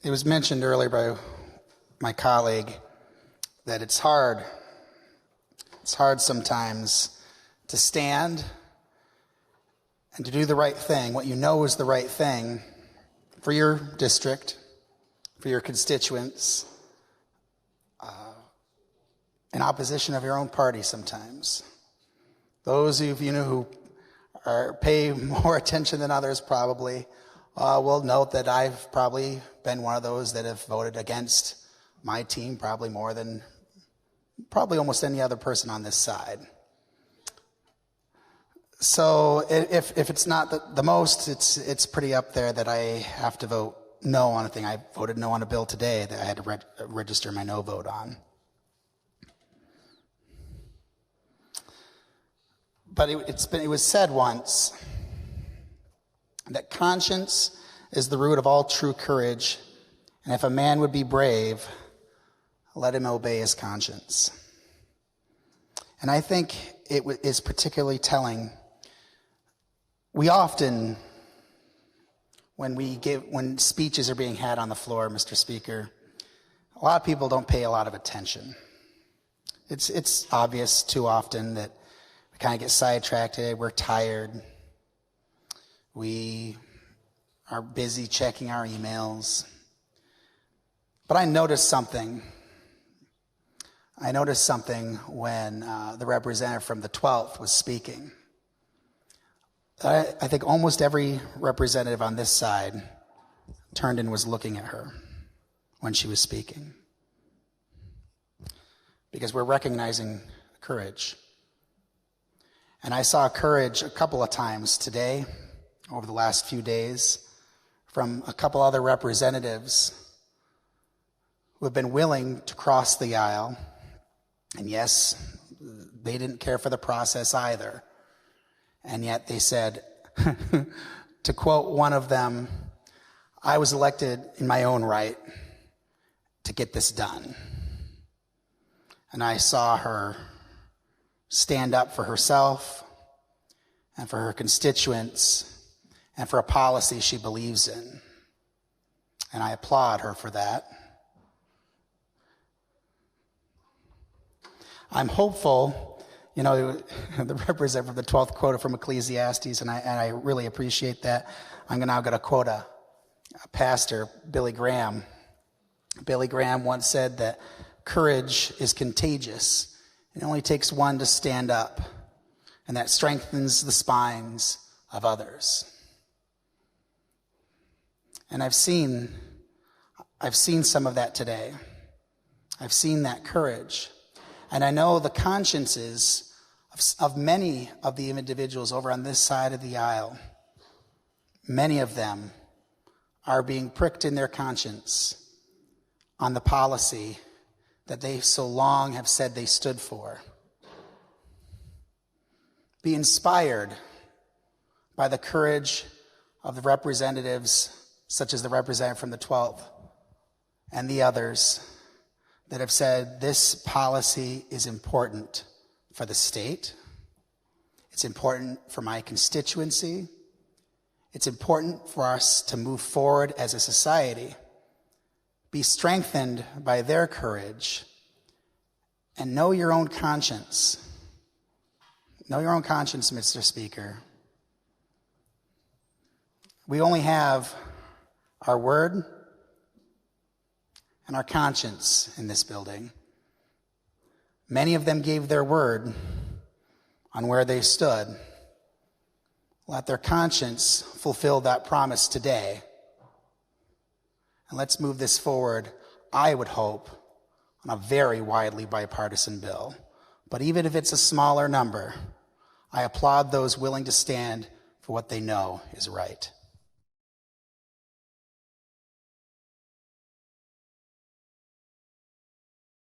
It was mentioned earlier by my colleague that it's hard sometimes to stand and to do the right thing, what you know is the right thing for your district, for your constituents, in opposition of your own party sometimes. Those of you who pay more attention than others probably will note that I've probably been one of those that have voted against my team probably more than almost any other person on this side. So if it's not the most, it's pretty up there that I have to vote no on a thing. I voted no on a bill today that I had to register my no vote on. But it was said once that conscience is the root of all true courage, and if a man would be brave, let him obey his conscience. And I think it is particularly telling. We often, when speeches are being had on the floor, Mr. Speaker, a lot of people don't pay a lot of attention. It's obvious too often that we kind of get sidetracked. We're tired. We are busy checking our emails. But I noticed something. When the representative from the 12th was speaking. I think almost every representative on this side turned and was looking at her when she was speaking. Because we're recognizing courage. And I saw courage a couple of times today, over the last few days, from a couple other representatives who have been willing to cross the aisle. And yes, they didn't care for the process either. And yet they said, to quote one of them, I was elected in my own right to get this done. And I saw her stand up for herself and for her constituents and for a policy she believes in. And I applaud her for that. I'm hopeful, the representative of the 12th quoted from Ecclesiastes, and I really appreciate that. I'm now going to quote a pastor, Billy Graham. Billy Graham once said that courage is contagious. It only takes one to stand up, and that strengthens the spines of others. And I've seen some of that today. I've seen that courage. And I know the consciences of many of the individuals over on this side of the aisle, many of them are being pricked in their conscience on the policy that they so long have said they stood for. Be inspired by the courage of the representatives, such as the representative from the 12th and the others, that have said this policy is important for the state. It's important for my constituency. It's important for us to move forward as a society. Be strengthened by their courage and know your own conscience. Know your own conscience, Mr. Speaker. We only have our word and our conscience in this building. Many of them gave their word on where they stood. Let their conscience fulfill that promise today. And let's move this forward, I would hope, on a very widely bipartisan bill. But even if it's a smaller number, I applaud those willing to stand for what they know is right.